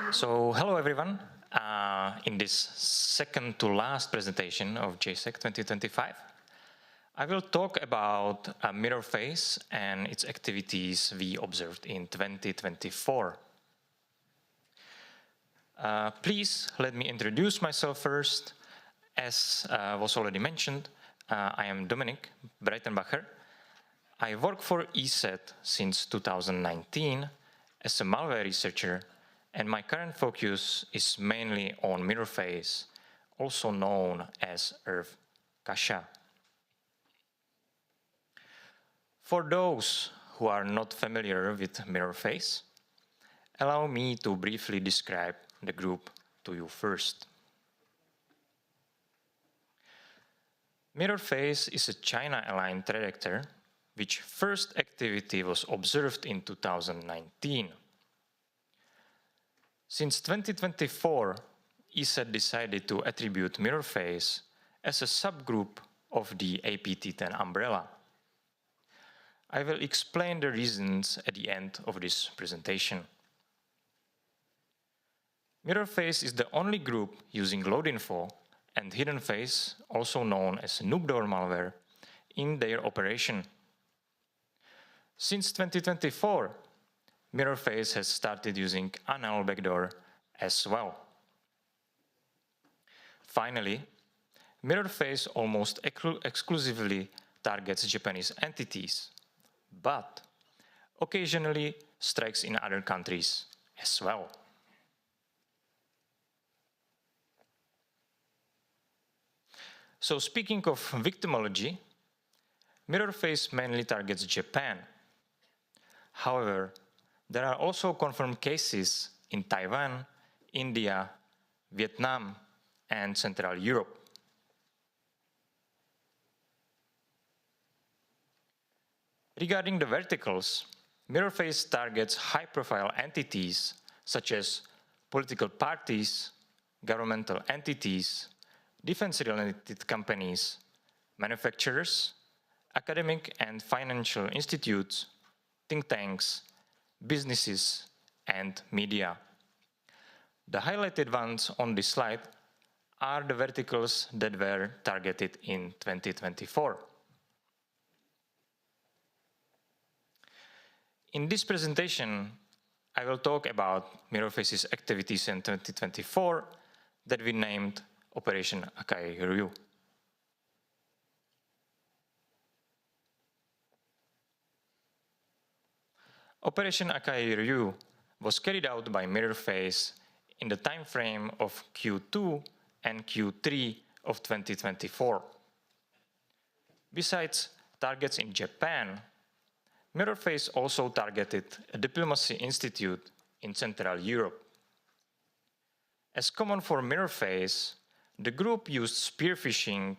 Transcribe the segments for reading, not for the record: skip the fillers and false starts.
So, hello everyone. In this second to last presentation of JSAC 2025, I will talk about MirrorFace and its activities we observed in 2024. Please let me introduce myself first. As was already mentioned, I am Dominik Breitenbacher. I work for ESET since 2019 as a malware researcher, and my current focus is mainly on MirrorFace, also known as ERV Cache. For those who are not familiar with MirrorFace, allow me to briefly describe the group to you first. MirrorFace is a China-aligned threat actor, which first activity was observed in 2019. Since 2024, ESET decided to attribute MirrorFace as a subgroup of the APT10 umbrella. I will explain the reasons at the end of this presentation. MirrorFace is the only group using load-info and hidden face, also known as noob door malware, in their operation. Since 2024, MirrorFace has started using ANEL backdoor as well. Finally, MirrorFace almost exclusively targets Japanese entities, but occasionally strikes in other countries as well. So speaking of victimology, MirrorFace mainly targets Japan. However, there are also confirmed cases in Taiwan, India, Vietnam, and Central Europe. Regarding the verticals, MirrorFace targets high-profile entities such as political parties, governmental entities, defense-related companies, manufacturers, academic and financial institutes, think tanks, businesses, and media. The highlighted ones on this slide are the verticals that were targeted in 2024. In this presentation, I will talk about MirrorFace's activities in 2024 that we named Operation AkaiRyū. Operation AkaiRyū was carried out by MirrorFace in the time frame of Q2 and Q3 of 2024. Besides targets in Japan, MirrorFace also targeted a diplomacy institute in Central Europe. As common for MirrorFace, the group used spear phishing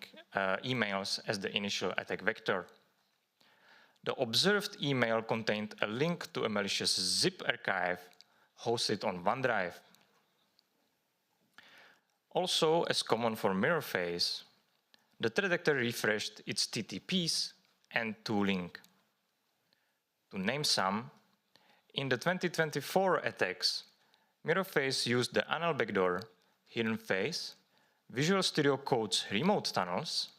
emails as the initial attack vector. The observed email contained a link to a malicious zip archive hosted on OneDrive. Also, as common for MirrorFace, the threat actor refreshed its TTPs and tooling. To name some, in the 2024 attacks, MirrorFace used the ANEL backdoor, hidden face, Visual Studio Code's remote tunnels,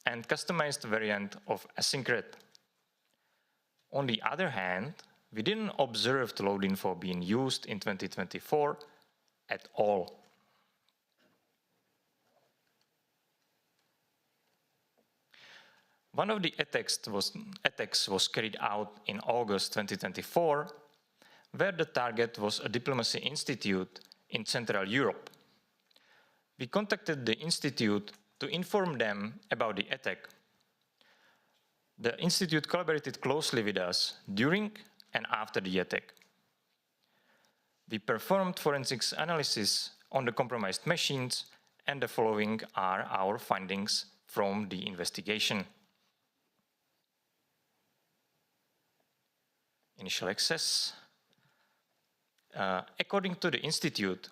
and customized variant of AsyncRed. On the other hand, we didn't observe the load info being used in 2024 at all. One of the attacks was carried out in August 2024, where the target was a diplomacy institute in Central Europe. We contacted the institute to inform them about the attack. The institute collaborated closely with us during and after the attack. We performed forensics analysis on the compromised machines, and the following are our findings from the investigation. Initial access. According to the institute,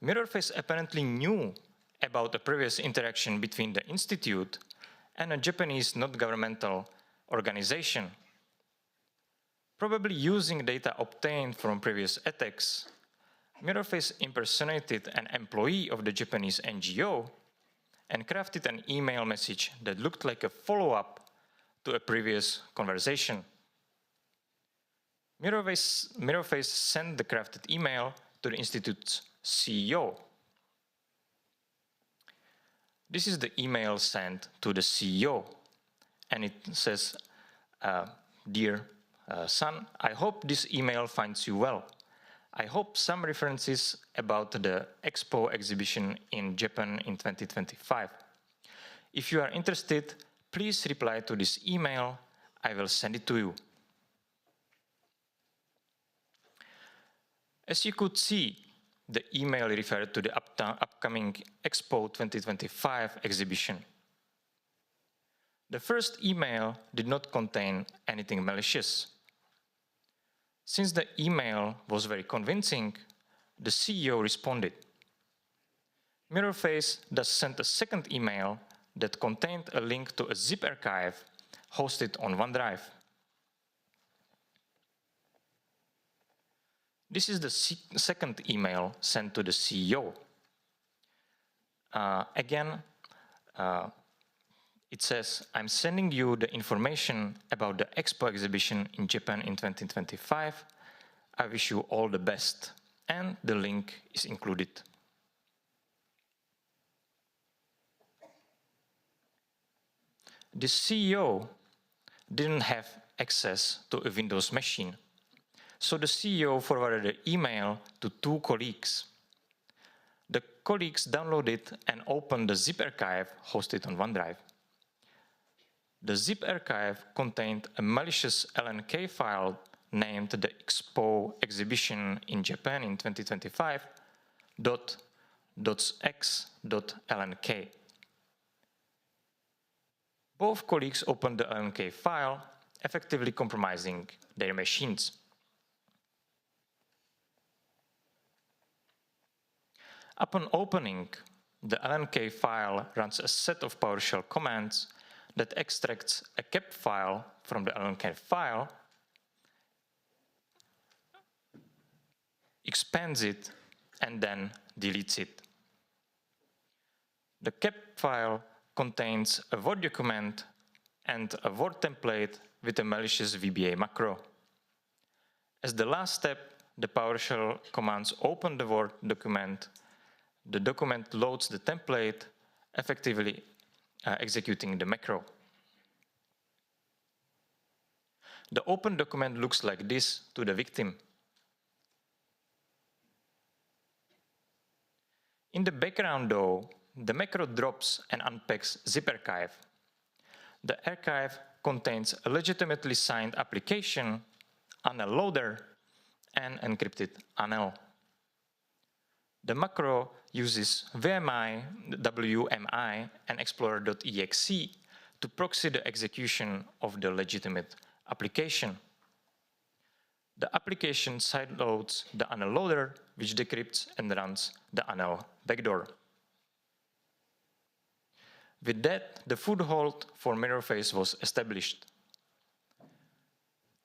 MirrorFace apparently knew about a previous interaction between the institute and a Japanese not-governmental organization. Probably using data obtained from previous attacks, MirrorFace impersonated an employee of the Japanese NGO and crafted an email message that looked like a follow-up to a previous conversation. MirrorFace sent the crafted email to the Institute's CEO. This is the email sent to the CEO, and it says, Dear son, I hope this email finds you well. I hope some references about the EXPO exhibition in Japan in 2025. If you are interested, please reply to this email. I will send it to you. As you could see, the email referred to the upcoming EXPO 2025 exhibition. The first email did not contain anything malicious. Since the email was very convincing, the CEO responded. MirrorFace thus sent a second email that contained a link to a zip archive hosted on OneDrive. This is the second email sent to the CEO. It says, I'm sending you the information about the EXPO exhibition in Japan in 2025. I wish you all the best. And the link is included. The CEO didn't have access to a Windows machine. So the CEO forwarded the email to two colleagues. The colleagues downloaded and opened the zip archive hosted on OneDrive. The zip archive contained a malicious LNK file named the EXPO exhibition in Japan in 2025 .x.lnk. Both colleagues opened the LNK file, effectively compromising their machines. Upon opening, the LNK file runs a set of PowerShell commands that extracts a cap file from the LNK file, expands it, and then deletes it. The cap file contains a Word document and a Word template with a malicious VBA macro. As the last step, the PowerShell commands open the Word document. The document loads the template, effectively executing the macro. The open document looks like this to the victim. In the background though, the macro drops and unpacks zip archive. The archive contains a legitimately signed application, ANEL loader, and encrypted ANEL. The macro uses WMI, and explorer.exe to proxy the execution of the legitimate application. The application sideloads the ANEL loader, which decrypts and runs the ANEL backdoor. With that, the foothold for MirrorFace was established.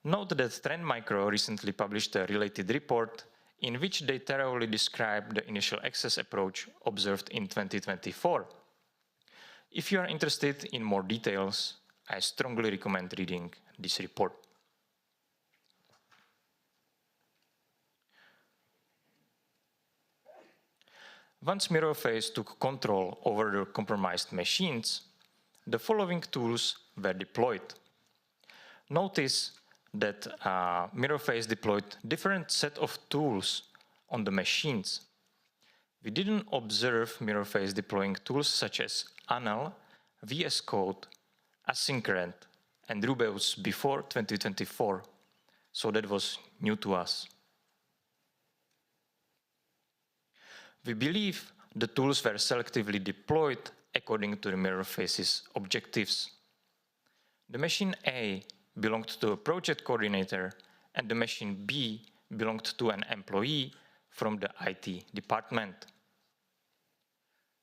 Note that Trend Micro recently published a related report in which they thoroughly describe the initial access approach observed in 2024. If you are interested in more details, I strongly recommend reading this report. Once MirrorFace took control over the compromised machines, the following tools were deployed. Notice that MirrorFace deployed different set of tools on the machines. We didn't observe MirrorFace deploying tools such as ANEL, VS Code, Async and Rubeus before 2024, so that was new to us. We believe the tools were selectively deployed according to the MirrorFace's objectives. The machine A belonged to a project coordinator and the machine B belonged to an employee from the IT department.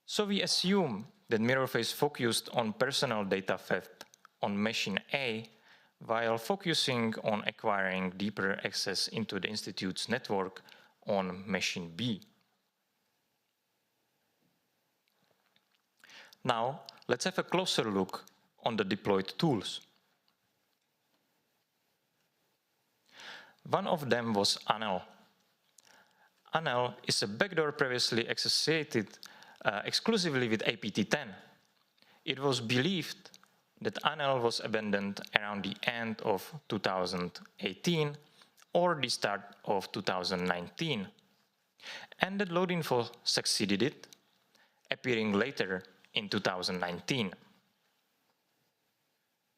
So we assume that MirrorFace focused on personal data theft on machine A while focusing on acquiring deeper access into the Institute's network on machine B. Now, let's have a closer look on the deployed tools. One of them was ANEL. ANEL is a backdoor previously associated exclusively with APT10. It was believed that ANEL was abandoned around the end of 2018 or the start of 2019, and that loadinfo succeeded it, appearing later in 2019.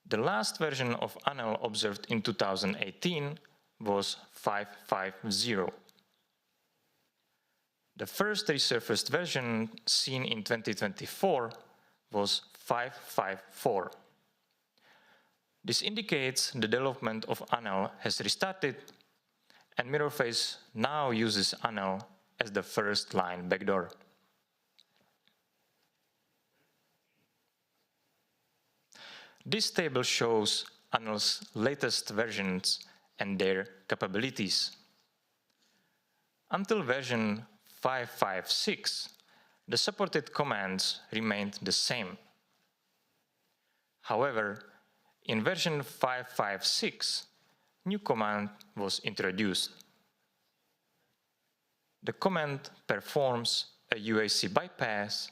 The last version of ANEL observed in 2018 was 5.5.0. The first resurfaced version seen in 2024 was 5.5.4. This indicates the development of ANEL has restarted, and MirrorFace now uses ANEL as the first line backdoor. This table shows ANEL's latest versions and their capabilities. Until version 5.5.6, the supported commands remained the same. However, in version 5.5.6, new command was introduced. The command performs a UAC bypass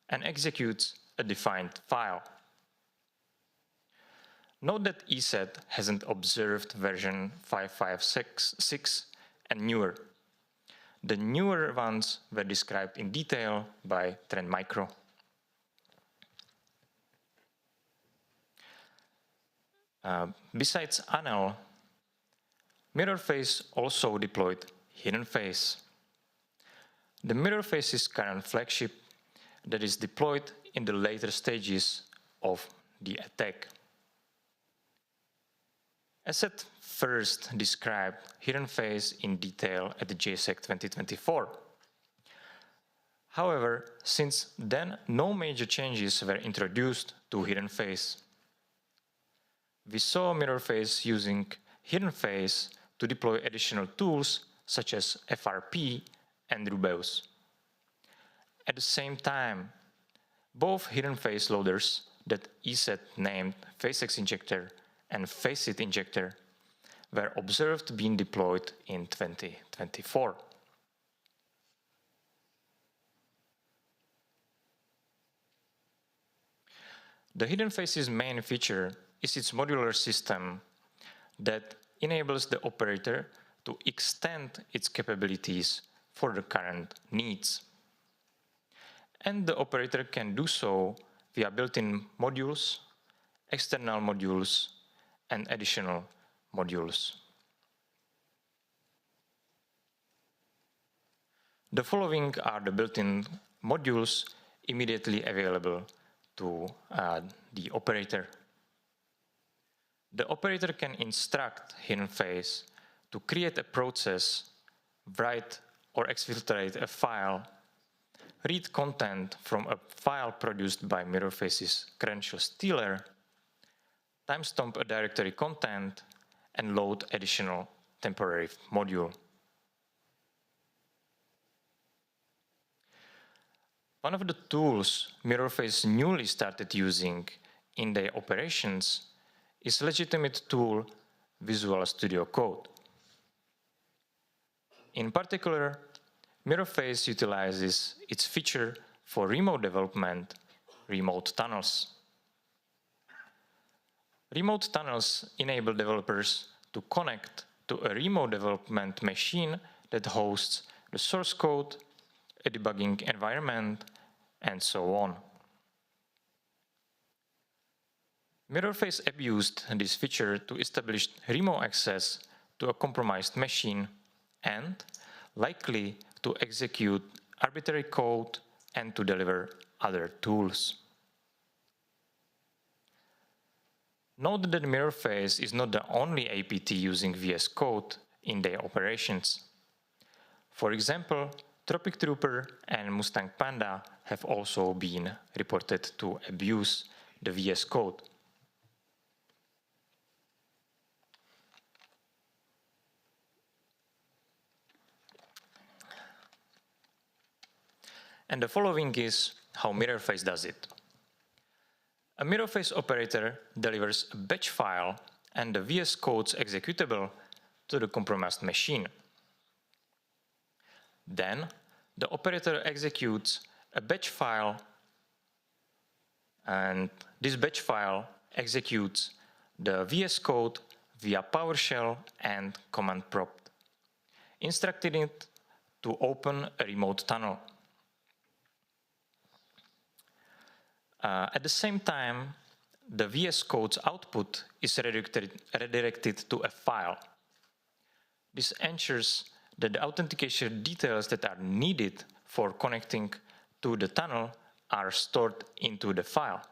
and executes a defined file. Note that ESET hasn't observed version 5.5.6 and newer. The newer ones were described in detail by Trend Micro. Besides ANEL, MirrorFace also deployed HiddenFace. The MirrorFace's current flagship that is deployed in the later stages of the attack. ESET first described HiddenFace in detail at the JSAC2024. However, since then, no major changes were introduced to HiddenFace. We saw MirrorFace using HiddenFace to deploy additional tools such as FRP and Rubeus. At the same time, both HiddenFace loaders that ESET named FaceX Injector and Faceit Injector were observed being deployed in 2024. The HiddenFace's main feature is its modular system that enables the operator to extend its capabilities for the current needs. And the operator can do so via built-in modules, external modules, and additional modules. The following are the built-in modules immediately available to the operator. The operator can instruct HiddenFace to create a process, write or exfiltrate a file, read content from a file produced by MirrorFace's credential stealer, timestamp a directory content, and load additional temporary module. One of the tools MirrorFace newly started using in their operations is legitimate tool Visual Studio Code. In particular, MirrorFace utilizes its feature for remote development, remote tunnels. Remote tunnels enable developers to connect to a remote development machine that hosts the source code, a debugging environment, and so on. MirrorFace abused this feature to establish remote access to a compromised machine and, likely, to execute arbitrary code and to deliver other tools. Note that MirrorFace is not the only APT using VS Code in their operations. For example, Tropic Trooper and Mustang Panda have also been reported to abuse the VS Code. and the following is how MirrorFace does it. A MirrorFace operator delivers a batch file and the VS Code's executable to the compromised machine. Then, the operator executes a batch file, and this batch file executes the VS Code via PowerShell and command prompt, instructing it to open a remote tunnel. At the same time, the VS Code's output is redirected to a file. This ensures that the authentication details that are needed for connecting to the tunnel are stored into the file.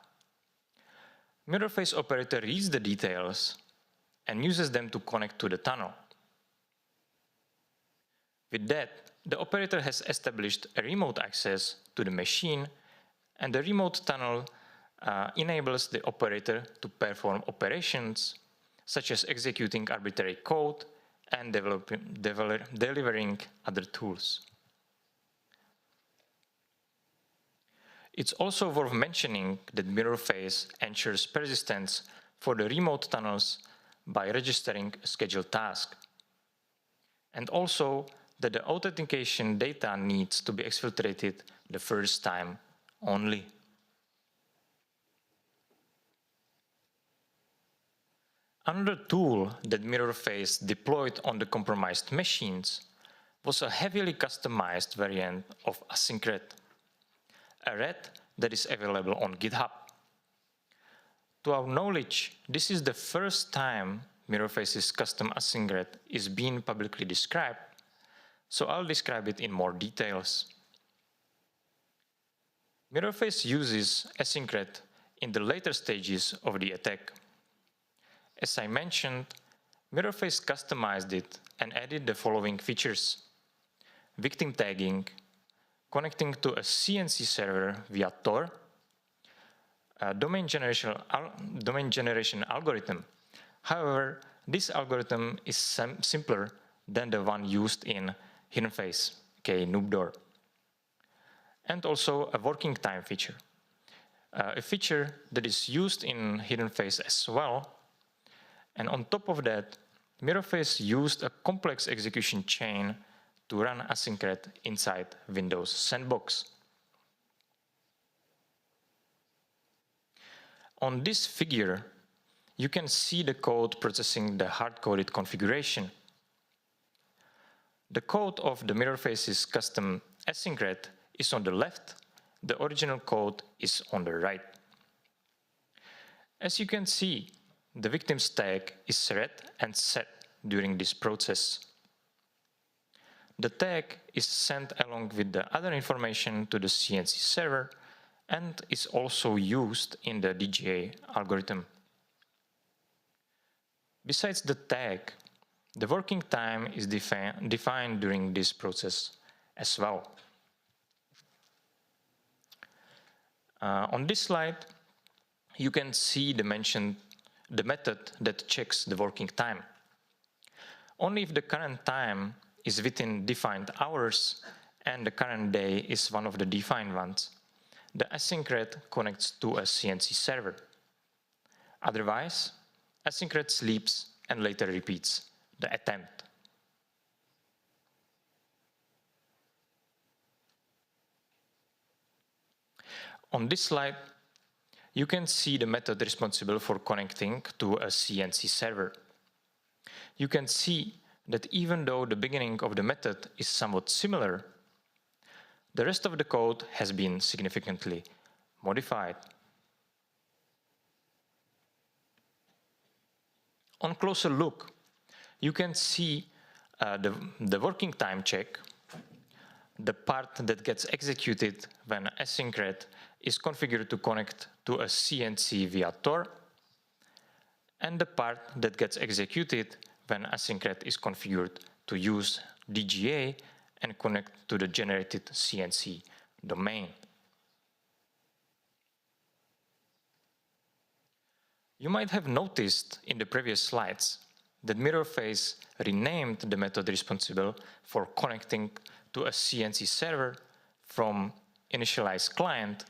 MirrorFace operator reads the details and uses them to connect to the tunnel. With that, the operator has established a remote access to the machine, and the remote tunnel enables the operator to perform operations such as executing arbitrary code and delivering other tools. It's also worth mentioning that MirrorFace ensures persistence for the remote tunnels by registering a scheduled task, and also that the authentication data needs to be exfiltrated the first time only. Another tool that MirrorFace deployed on the compromised machines was a heavily customized variant of AsynCred, a RED that is available on GitHub. To our knowledge, this is the first time MirrorFace's custom AsynCred is being publicly described, so I'll describe it in more details. MirrorFace uses AsynCred in the later stages of the attack. As I mentioned, MirrorFace customized it and added the following features: victim tagging, connecting to a CNC server via Tor, a domain generation algorithm. However, this algorithm is simpler than the one used in HiddenFace, aka Noobdoor. And also a working time feature, a feature that is used in HiddenFace as well. And on top of that, MirrorFace used a complex execution chain to run AsynCred inside Windows Sandbox. On this figure, you can see the code processing the hard-coded configuration. The code of the MirrorFace's custom AsynCred is on the left, the original code is on the right. As you can see, the victim's tag is read and set during this process. The tag is sent along with the other information to the CNC server and is also used in the DGA algorithm. Besides the tag, the working time is defined during this process as well. On this slide, you can see the method that checks the working time. Only if the current time is within defined hours and the current day is one of the defined ones, the AsynCred connects to a CNC server. Otherwise, AsynCred sleeps and later repeats the attempt. On this slide, you can see the method responsible for connecting to a CNC server. You can see that even though the beginning of the method is somewhat similar, the rest of the code has been significantly modified. On closer look, you can see the working time check, the part that gets executed when AsynCred is configured to connect to a CNC via Tor, and the part that gets executed when AsynCred is configured to use DGA and connect to the generated CNC domain. You might have noticed in the previous slides that MirrorFace renamed the method responsible for connecting to a CNC server from initialize client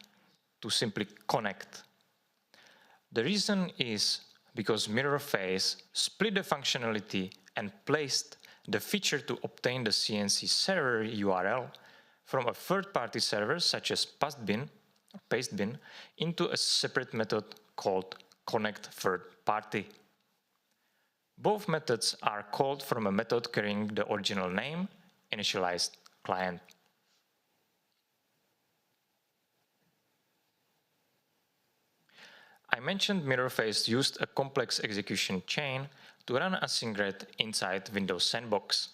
to simply connect. The reason is because MirrorFace split the functionality and placed the feature to obtain the CNC server URL from a third-party server such as Pastebin into a separate method called connectThirdParty. Both methods are called from a method carrying the original name, initialized client. I mentioned MirrorFace used a complex execution chain to run AsynCred inside Windows Sandbox.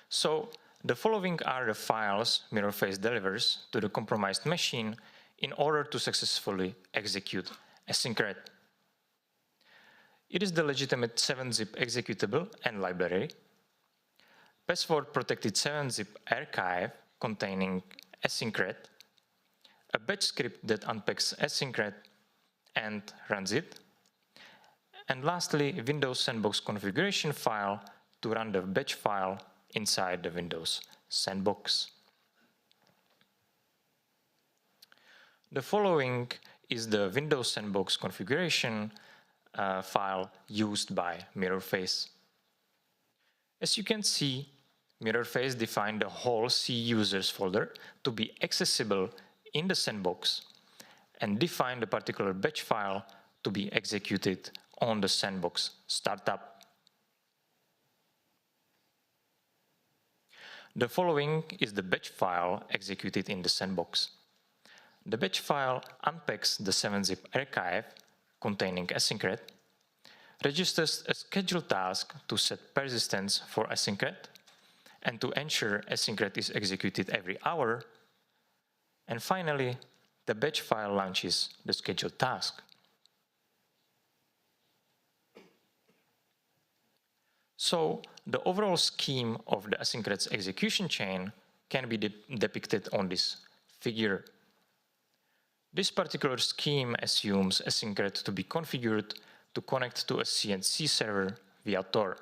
So, the following are the files MirrorFace delivers to the compromised machine in order to successfully execute AsynCred. It is the legitimate 7-zip executable and library, password-protected 7-zip archive containing AsynCred, a batch script that unpacks AsynCred and runs it, and lastly, Windows Sandbox configuration file to run the batch file inside the Windows Sandbox. The following is the Windows Sandbox configuration file used by MirrorFace. As you can see, MirrorFace defined the whole C users folder to be accessible in the sandbox and defined a particular batch file to be executed on the sandbox startup. The following is the batch file executed in the sandbox. The batch file unpacks the 7-zip archive containing AsynCred, registers a scheduled task to set persistence for AsynCred and to ensure AsynCred is executed every hour, and finally, the batch file launches the scheduled task. So, the overall scheme of the AsynCred's execution chain can be depicted on this figure. This particular scheme assumes AsynCred to be configured to connect to a CNC server via Tor.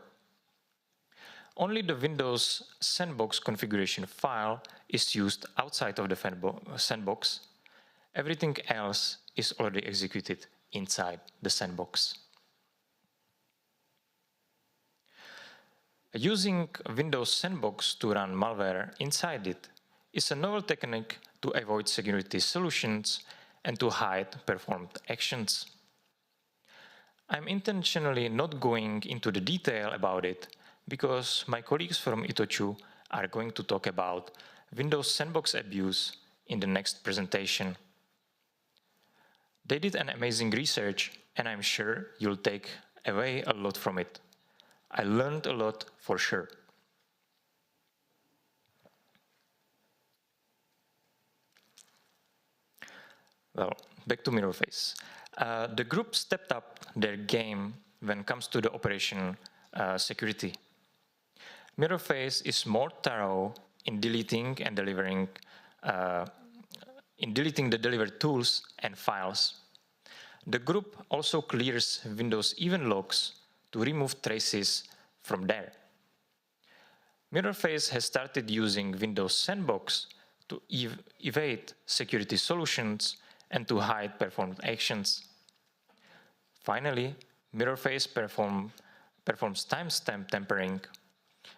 Only the Windows Sandbox configuration file is used outside of the sandbox. Everything else is already executed inside the sandbox. Using Windows Sandbox to run malware inside it is a novel technique to avoid security solutions and to hide performed actions. I'm intentionally not going into the detail about it because my colleagues from Itochu are going to talk about Windows Sandbox abuse in the next presentation. They did an amazing research and I'm sure you'll take away a lot from it. I learned a lot for sure. Well, back to MirrorFace. The group stepped up their game when it comes to the operation security. MirrorFace is more thorough in deleting and delivering the delivered tools and files. The group also clears Windows event logs to remove traces from there. MirrorFace has started using Windows Sandbox to evade security solutions and to hide performed actions. Finally, MirrorFace performs timestamp tampering,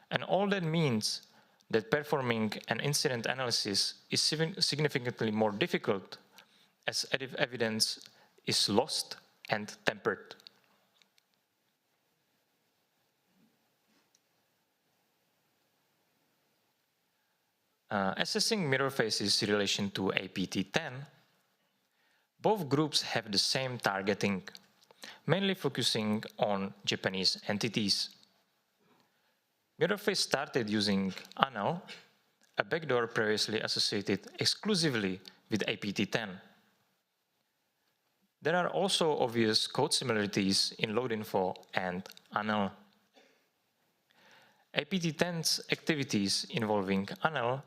and all that means that performing an incident analysis is significantly more difficult as evidence is lost and tampered. Assessing MirrorFace's relation to APT10, both groups have the same targeting, mainly focusing on Japanese entities. MirrorFace started using ANEL, a backdoor previously associated exclusively with APT10. There are also obvious code similarities in loadinfo and ANEL. APT10's activities involving ANEL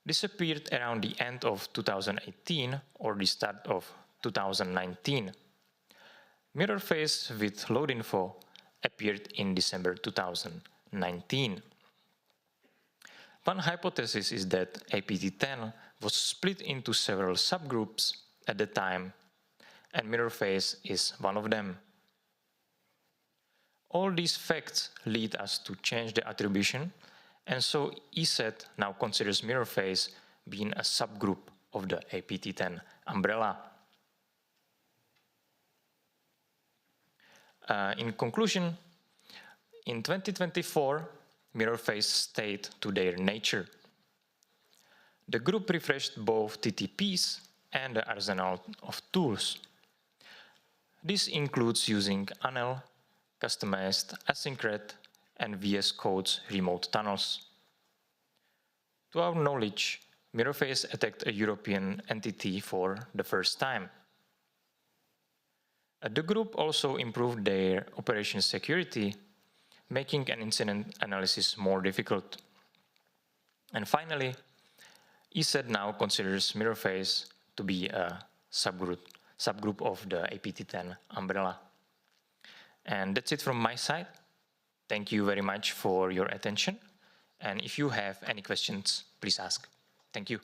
disappeared around the end of 2018 or the start of 2019. MirrorFace with loadinfo appeared in December 2019. One hypothesis is that APT10 was split into several subgroups at the time, and MirrorFace is one of them. All these facts lead us to change the attribution, and so ESET now considers MirrorFace being a subgroup of the APT10 umbrella. In conclusion, in 2024, MirrorFace stayed to their nature. The group refreshed both TTPs and the arsenal of tools. This includes using ANEL, customized async and VS Code's remote tunnels. To our knowledge, MirrorFace attacked a European entity for the first time. The group also improved their operation security, making an incident analysis more difficult. And finally, ESET now considers MirrorFace to be a subgroup of the APT10 umbrella. And that's it from my side. Thank you very much for your attention. And if you have any questions, please ask. Thank you.